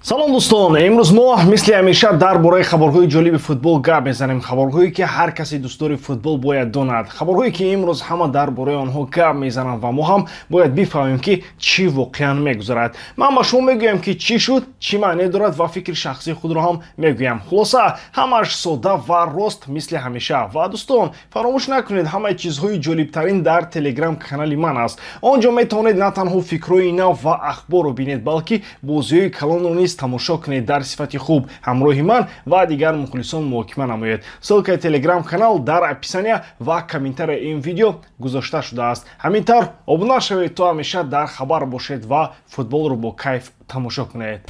салом дӯстон, имрӯз мо мисли ҳамеша дар бораи хабарҳои ҷолиби футбол гап мезанем. Хабарҳое ки ҳар касе дӯстдори футбол бояд донад. Хабарҳое ки имрӯз ҳама дар бораи онҳо гап мезананд ва мо ҳам бояд бифаҳмем ки чӣ воқеан мегузарад. Ман ба шумо мегӯям ки чӣ шуд, чӣ маъне дорад ва фикри шахсии худро ҳам мегӯям. Хулоса ҳамааш сода ва рост мисли ҳамеша. Ва дӯстон, фаромӯш накунед, ҳамаи чизҳои ҷолибтарин дар телеграм-канали ман аст. Онҷо метавонед на танҳо фикрҳои нав ва ахборро бинед, балки бозиҳои калонро низ тамошо кунед дар сифати хуб. ҳамроҳи ман ва дигар мухлисон муҳокима намоед. Ссилкаи телеграм-канал дар описания ва комментарияи ин видео гузошта шудааст. ҳамин тавр обуна шавед, то ҳамеша дар хабар бошед ва футболро бо кайф тамошо кунед.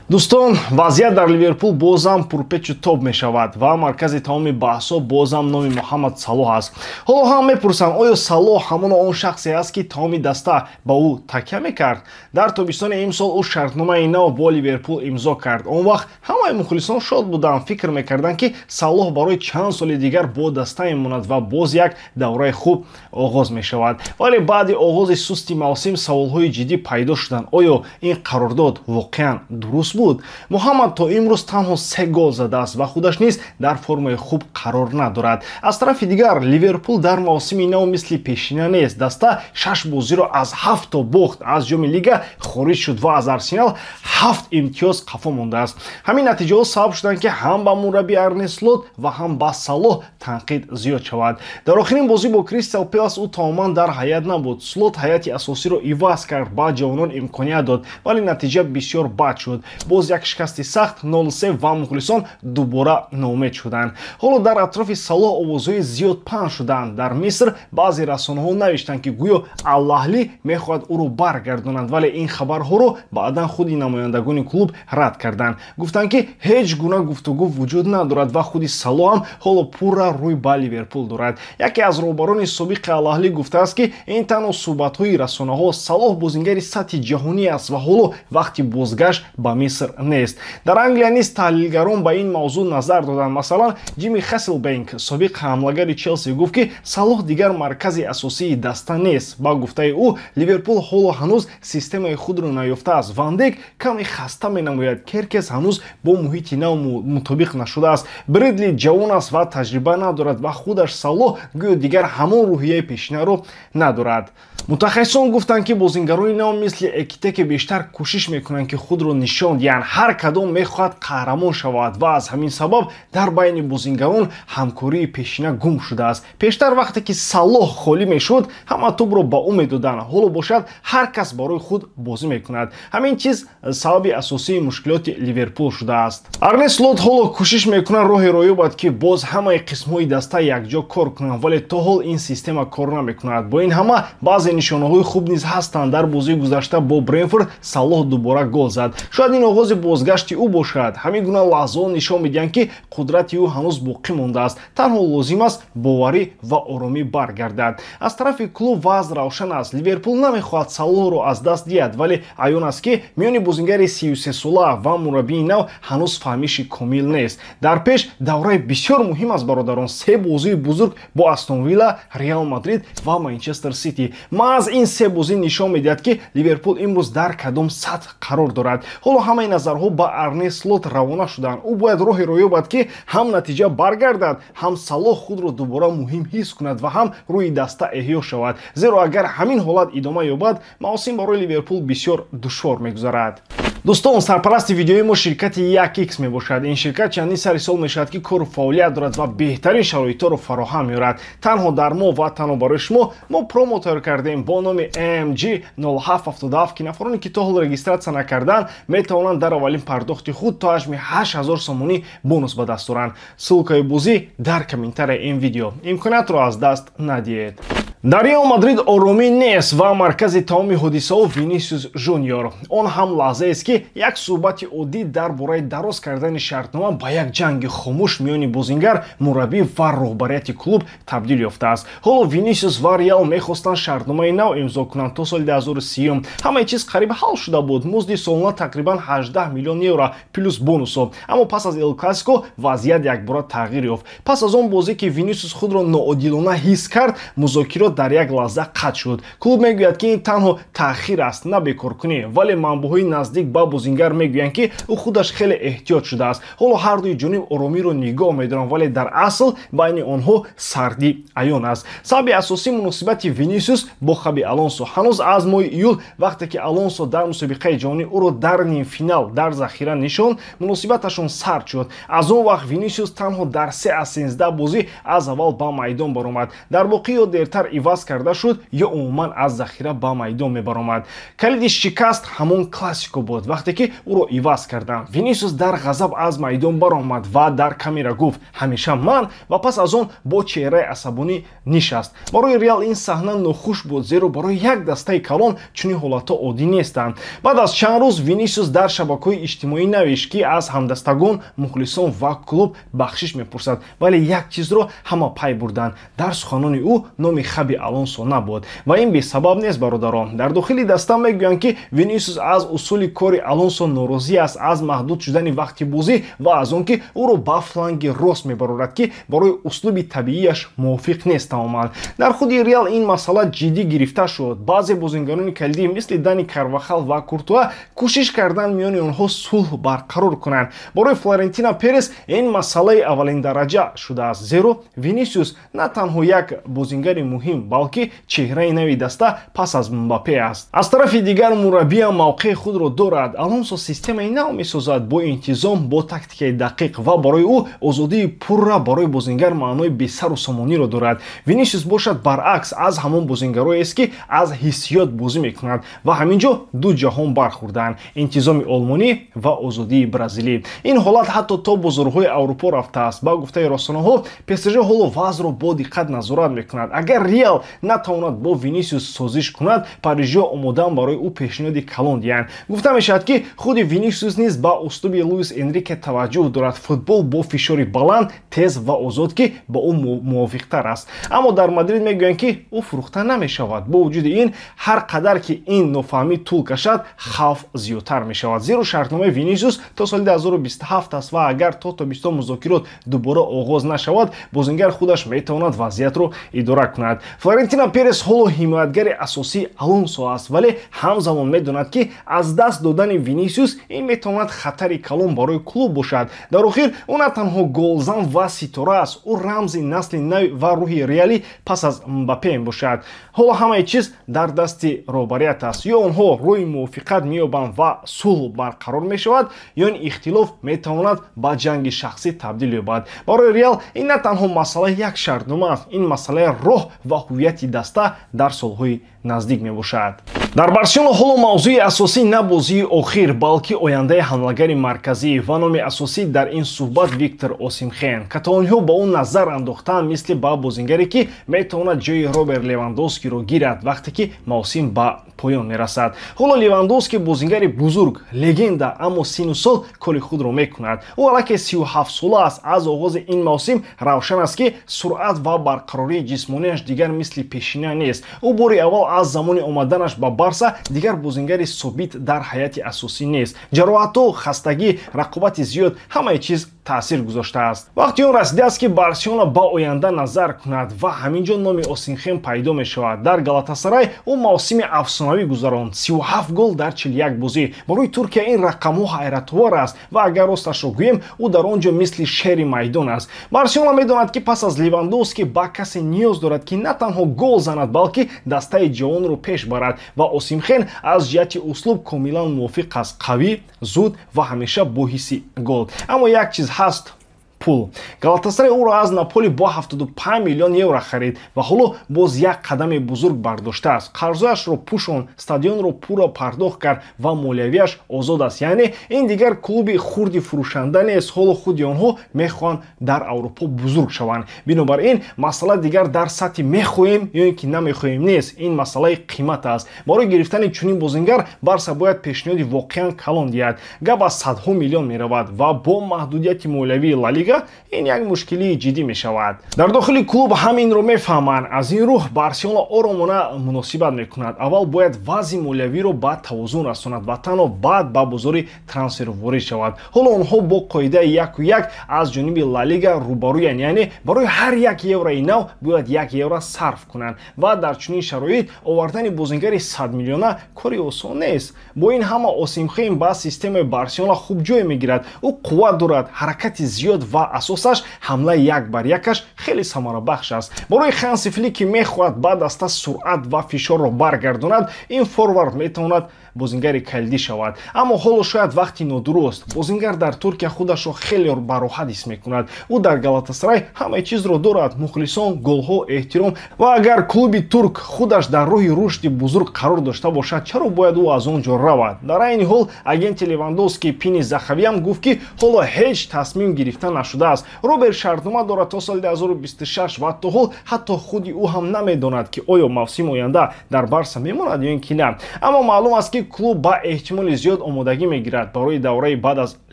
Дӯстон, вазъият дар Ливерпул бозам пурпечу тоб мешавад ва маркази тамоми баҳсҳо бозам номи Муҳаммад Салоҳ аст. Ҳоло ҳам мепурсанд, оё Салоҳ ҳамон он шахсе аст ки тамоми даста ба ӯ такя мекард? Дар тобистони имсол ӯ шартномаи нав бо Ливерпул имзо кард. Он вақт ҳамаи мухлисон шод буданд, фикр мекарданд ки Салоҳ барои чанд соли дигар бо даста мемонад ва боз як давраи хуб оғоз мешавад. Вале баъди оғози сусти мавсим саволҳои ҷиддӣ пайдо шуданд. Оё ин қарордод воқеан дуруст буд? Муҳаммад то имрӯз танҳо 3 гол задааст ва худаш низ дар формаи хуб қарор надорад. Аз тарафи дигар Ливерпул дар мавсими нав мисли пешина нест. Даста 6 бозиро аз 7 то бохт, аз ҷоми лига хориҷ шуд ва аз Арсенал 7 имтиёз қафо мондааст. Ҳамин натиҷаҳо сабаб шуданд ки ҳам ба мураббӣ Арне Слот ва ҳам ба Салоҳ танқид зиёд шавад. Дар охирин бозӣ бо Кристал Пэлас ӯ тамоман дар ҳайат набуд. Слот ҳайати асосиро иваз кард, ба ҷавонон имконият дод, вале натиҷа бисёр бад шуд. Боз як шикасти сахт 0-3 ва мухлисон дубора ноумед шуданд. Ҳоло дар атрофи Салоҳ овозҳои зиёд паҳн шуданд. Дар Миср баъзе расонаҳо навиштанд ки гӯё Ал-Аҳлӣ мехоҳад ӯро баргардонад, вале ин хабарҳоро баъдан худи намояндагони клуб рад карданд. Гуфтанд ки ҳеҷ гуна гуфтугӯ вуҷуд надорад ва худи Салоҳ ҳам ҳоло пурра рӯй ба Ливерпул дорад. Яке аз роҳбарони собиқи Ал-Аҳлӣ гуфтааст ки ин танҳо суҳбатҳои расонаҳо, Салоҳ бозингари сатҳи ҷаҳонӣ аст ва ҳоло вақти бозгашт ба Миср нест. Дар Англия низ таҳлилгарон ба ин мавзӯъ назар доданд. Масалан, Ҷимми Хасселбенк, собиқ ҳамлагари Челси, гуфт ки Салоҳ дигар маркази асосии даста нест. Ба гуфтаи ӯ, Ливерпул ҳоло ҳанӯз системаи худро наёфтааст. Ван Дейк каме хаста менамояд. Керкес ҳанӯз бо муҳити нав мутобиқ нашудааст. Бредли ҷавон аст ва таҷриба надорад ва худаш Салоҳ гӯё дигар ҳамон рӯҳияи пешинаро надорад. Мутахассисон гуфтанд ки бозингарони нав мисли Экитеке бештар кӯшиш мекунанд ки худро нишон диҳанд. Ҳар кадом мехоҳад қаҳрамон шавад ва аз ҳамин сабаб дар байни бозингарон ҳамкории пешина гум шудааст. Пештар вақте ки Салоҳ холӣ мешуд, ҳама тӯбро ба ӯ медоданд. Ҳоло бошад ҳар кас барои худ бозӣ мекунад. Ҳамин чиз сабаби асосии мушкилоти Ливерпул шудааст. Арне Слот ҳоло кӯшиш мекунад роҳеро ёбад ки боз ҳамаи қисмҳои даста якҷо кор кунанд, вале то ҳол ин система кор намекунад. Бо ин ҳама баъзе нишонаҳои хуб низ ҳастанд. Дар бозии гузашта бо Брентфорд Салоҳ дубора гол зад. Шояд ин оғози бозгашти ӯ бошад. ҳамин гуна лаҳзаҳо нишон медиҳанд ки қудрати ӯ ҳанӯз боқӣ мондааст. Танҳо лозим аст боварӣ ва оромӣ баргардад. Аз тарафи клуб вазъ равшан аст. Ливерпул намехоҳад Салоҳро аз даст диҳад, вале аён аст ки миёни бозингари 33 сола ва мураббии нав ҳанӯз фаҳмиши комил нест. Дар пеш давраи бисёр муҳим аст бародарон. 3 бозии бузург бо Астон Вилла, Реал Мадрид ва Манчестер Сити. Маҳз ин 3 бозӣ нишон медиҳад ки Ливерпул имрӯз дар кадом сатҳ қарор дорад. Ҳоло ҳамаи назарҳо ба Арне Слот равона шуданд. Ӯ бояд роҳеро ёбад ки ҳам натиҷа баргардад, ҳам Салоҳ худро дубора муҳим ҳис кунад ва ҳам рӯи даста эҳё шавад. Зеро агар ҳамин ҳолат идома ёбад, мавсим барои Ливерпул бисёр душвор мегузарад. Дӯстон, сарпарасти видеои мо ширкати 1x мебошад. Ин ширкат чандин сари сол мешавад ки кору фаъолият дорад ва беҳтарин шароитҳоро фароҳам меорад. Танҳо дар мо ва танҳо барои шумо мо промотор кардем бо номи AMG 0777 ки нафароне ки то ҳол регистратсия накарданд метавонанд дар аввалин пардохти худ то ҳаҷми 8000 сомонӣ бонус ба даст доранд. Ссилкаи бозӣ дар комментарияи ин видео. имкониятро аз даст надиҳед. Дар Реал Мадрид оромӣ нест ва маркази тамоми ҳодисаҳо Винисиус Жуниор. Он ҳам лаҳзаест ки як суҳбати оддӣ дар бораи дароз кардани шартнома ба як ҷанги хомӯш миёни бозингар, мураббӣ ва роҳбарияти клуб табдил ёфтааст. Ҳоло Винисиус ва Реал мехостанд шартномаи нав имзо кунанд то соли 2030. Ҳамаи чиз қариб ҳал шуда буд. Музди солона тақрибан 18 миллион евро плюс бонусо. Аммо пас аз Эл Класико вазъият якбора тағйир ёфт. Пас аз он бозӣ ки Винисиус худро ноодилона ҳис кард, музокирот дар як лаҳза қатъ шуд. Клуб мегӯяд ки ин танҳо таъхир аст, на бекоркунӣ, вале манбаъҳои наздик ба бозингар мегӯянд ки ӯ худаш хеле эҳтиёт шудааст. ҳоло ҳардуи ҷониб оромиро нигоҳ медоранд, вале дар асл байни онҳо сардӣ аён аст. сабаби асосии муносибати Винисиус бо Хаби Алонсо ҳанӯз аз моҳи июл, вақте ки Алонсо дар мусобиқаи ҷоҳонӣ ӯро дар нимфинал дар захира нишонд, муносибаташон сард шуд. аз он вақт Винисиус танҳо дар 3 аз 13 бозӣ аз аввал ба майдон баромад. дар воқеъ ё дертар иваз карда шуд ё умуман аз захира ба майдон мебаромад. калиди шикаст ҳамон классико буд. вақте ки ӯро иваз карданд, Винисиус дар ғазаб аз майдон баромад ва дар камера гуфт ҳамеша ман, ва пас аз он бо чеҳраи асабонӣ нишаст. барои Реал ин саҳна нохуш буд, зеро барои як дастаи калон чунин ҳолатҳо оддӣ нестанд. баъд аз чанд рӯз Винисиус дар шабакаҳои иҷтимоӣ навишт ки аз ҳамдастагон, мухлисон ва клуб бахшиш мепурсад, вале як чизро ҳама пай бурданд. дар суханони ӯ номи Хаби Алонсо набуд ва ин бесабаб нест бародарон. дар дохили даста мегӯянд ки Винисиус аз усули кори Алонсо норозӣ аст, аз маҳдуд шудани вақти бозӣ ва аз он ки ӯро ба фланги рост мебарорад ки барои услуби табиияш мувофиқ нест тамоман. дар худи Реал ин масъала ҷиддӣ гирифта шуд. баъзе бозингарони калидӣ мисли Дани Карвахал ва Куртуа кӯшиш карданд миёни онҳо сулҳ барқарор кунанд. барои Флорентино Перес ин масъалаи аввалин дараҷа шудааст, зеро Винисиус на танҳо як бозингари муҳим, балки чеҳраи нави даста пас аз Мбаппе аст. аз тарафи дигар мураббиам мавқеи худро дорад. Алонсо системаи нав месозад бо интизом, бо тактикаи дақиқ ва барои ӯ озодии пурра барои бозингар маънои бесару самониро дорад. Винисиус бошад баръакс аз ҳамон бозингароест ки аз ҳиссиёт бозӣ мекунад ва ҳамин ҷо ду ҷаҳон бархӯрдаанд: интизоми олмонӣ ва озодии бразилӣ. ин ҳолат ҳатто то бозорҳои Аврупо рафтааст. ба гуфтаи росонаҳо, ПСЖ ҳоло вазъро бо диққат назорат мекунад. агар Реал натавонад бо Винисиус созиш кунад, парижиҳо омодаанд барои ӯ пешниҳоди калон диҳанд. гуфта мешавад ки худи Винисиус низ ба услуби Луис Энрике таваҷҷӯҳ дорад. футбол бо фишори баланд, тез ва озод ки ба ӯ мувофиқтар аст. аммо дар Мадрид мегӯянд ки ӯ фурӯхта намешавад. бо вуҷуди ин, ҳар қадар ки ин нофаҳмӣ тӯл кашад, хавф зиёдтар мешавад, зеро шартномаи Винисиус то соли 2027 аст ва агар то тобистон музокирот дубора оғоз нашавад, бозингар худаш метавонад вазъиятро идора кунад. Флорентино Перес ҳоло ҳимоятгари асосии Алонсо аст, вале ҳамзамон медонад ки аз даст додани Винисиус ин метавонад хатари калон барои клуб бошад. дар охир ӯ на танҳо голзан ва ситора аст, ӯ рамзи насли нави ва рӯҳи Реалӣ пас аз Мбаппе мебошад. ҳоло ҳамаи чиз дар дасти роҳбарият аст. ё онҳо рӯи мувофиқат меёбанд ва сулҳ барқарор мешавад, ё ин ихтилоф метавонад ба ҷанги шахсӣ табдил ёбад. барои Реал ин на танҳо масъалаи як шартнома аст, ин масъалаи роҳ ва ҳуввияти даста дар солҳои наздик мебошад. дар Барселона ҳоло мавзӯи асосӣ на бозии охир, балки ояндаи ҳамлагари марказӣ ва номи асосӣ дар ин суҳбат Виктор Осимхен. каталониҳо ба он назар андохтаанд мисли ба бозингаре ки метавонад ҷои Роберт Левандовскиро гирад вақте ки мавсим ба поён мерасад. ҳоло Левандовски бозингари бузург, легенда, аммо сину сол коли худро мекунад. ӯ аллакай 37 сола аст. аз оғози ин мавсим равшан аст ки суръат ва барқарории ҷисмонияш дигар мисли пешина нест. ӯ бори аввал аз замони омаданаш ба Барса дигар бозингари собит дар ҳайати асосӣ нест. ҷароҳатҳо, хастагӣ, рақобати зиёд, ҳамаи чиз таъсир гузоштааст. вақти он расидааст ки Барселона ба оянда назар кунад ва ҳамин ҷо номи Осимхен пайдо мешавад. дар Галатасарай ӯ мавсими афсонавӣ гузаронд. 37 гол дар 41 бозӣ. барои Туркия ин рақамҳо ҳайратовар аст ва агар росташро гӯем, ӯ дар он ҷо мисли шери майдон аст. Барселона медонад ки пас аз Левандовски ба касе ниёз дорад ки на танҳо гол занад, балки дастаи ҷавонро пеш барад ва Осимхен аз ҷиҳати услуб комилан мувофиқ аст. қавӣ, зуд ва ҳамеша бо ҳисси гол. аммо як чиз ҳаст: пул. Галатасарай ӯро аз Наполи бо 75 миллион евро харид ва ҳоло боз як қадами бузург бардоштааст. қарзояшро пӯшонд, стадионро пурра пардохт кард ва молиявиаш озод аст. яъне ин дигар клуби хурди фурӯшанда нест. ҳоло худи онҳо мехоҳанд дар Аврупо бузург шаванд. бинобар ин масъала дигар дар сатҳи мехоҳем ё ин ки намехоҳем нест. ин масъалаи қимат аст. барои гирифтани чунин бозингар Барса бояд пешниҳоди воқеан калон диҳад. гап аз садҳо миллион меравад ва бо маҳдудияти молиявии Ла Лига Лига, ин як мушкили ҷиддӣ мешавад. Дар дохили клуб ҳаминро мефаҳманд. Аз ин рӯ Барселона оромона муносибат мекунад. Аввал бояд вазъи молиявиро ба тавозун расонад ва танҳо баъд ба бозори трансфер ворид шавад. ҳоло онҳо бо қоидаи 1:1 аз ҷониби Ла Лига рӯбарӯянд, яъне барои ҳар 1 еврои нав бояд 1 евро сарф кунанд ва дар чунин шароит овардани бозингари 100 миллиона кори осон нест. Бо ин ҳама Осимхен ба системаи Барселона хуб ҷой мегирад. ӯ қувват дорад, ҳаракати зиёд ва асосаш ҳамлаи 1-1-аш хеле самарабахш аст. Барои Ханси Флики мехоҳад ба даста суръат ва фишорро баргардонад. Ин форвард метавонад бозингари калидӣ шавад. Аммо ҳоло шояд вақти нодуруст. Бозингар дар Туркия худашро хеле бароҳат ҳис мекунад. ӯ дар Галатасарай ҳамаи чизро дорад: мухлисон, голҳо, эҳтиром. ва агар клуби турк худаш дар роҳи рушди бузург қарор дошта бошад, чаро бояд ӯ аз он ҷо равад? Дар айни ҳол агенти Левандовски Пини Захавиам гуфт ки ҳоло ҳеҷ тасмим гирифта нашудааст. Роберт шартнома дорад то соли 2026 ва то ҳол ҳатто худи ӯ ҳам намедонад ки оё мавсими оянда дар Барса мемонад ё ин ки на. Аммо маълум аст ки клуб ба эҳтимоли зиёд омодагӣ мегирад барои давраи баъд аз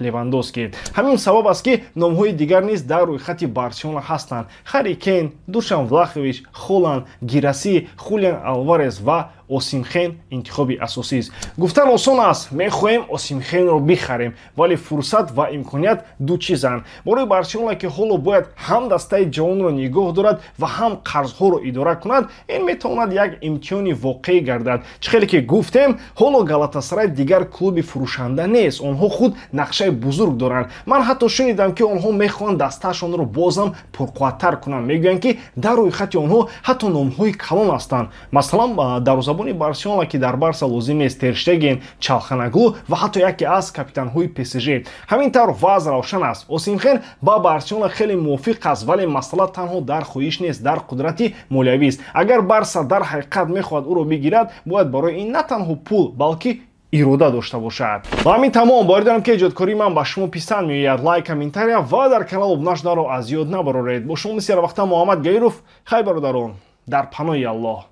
Левандовски. Ҳамин сабаб аст ки номҳои дигар низ дар рӯйхати Барселона ҳастанд: Харри Кейн, Душан Влахович, Холланд, Гираси, Хулиан Алварес ва Осимхен интихоби асосист. Гуфтан осон аст, мехоҳем Осимхенро бихарем, вале фурсат ва имконият ду чизанд. Барои Барселона ки ҳоло бояд ҳам дастаи ҷавонро нигоҳ дорад ва ҳам қарзҳоро идора кунад, ин метавонад як имтиҳони воқеӣ гардад. Чӣ хеле ки гуфтем, ҳоло Галатасарай дигар клуби фурӯшанда нест. Онҳо худ нақшаи бузург доранд. Ман ҳатто шунидам ки онҳо мехоҳанд дастаашонро бозам пурқувваттар кунанд. Мегӯянд ки дар рӯйхати онҳо ҳатто номҳои калон ҳастанд. Масалан, дарвозабони Барселона ки дар Барса лозим нест: Тер Штеген, Чалханаглу ва ҳатто яке аз капитанҳои ПСЖ. Ҳамин тавр ваз равшан аст. Осимхен ба Барселона хеле мувофиқ аст, вале масъала танҳо дар хоҳиш нест, дар қудрати молиявист. Агар Барса дар ҳақиқат мехоҳад ӯро бигирад, бояд барои ин на танҳо пул, балки ирода дошта бошад. Ба ҳамин тамом, бояр дорам ки эҷодкории ман ба шумо писанд меояд. Лайк, комментария ва дар канал обуна шуданро аз ёд набароред. Бо шумо бисёр вақта Муҳаммад Гаиров. Хай бародарон, дар паноҳи Аллоҳ.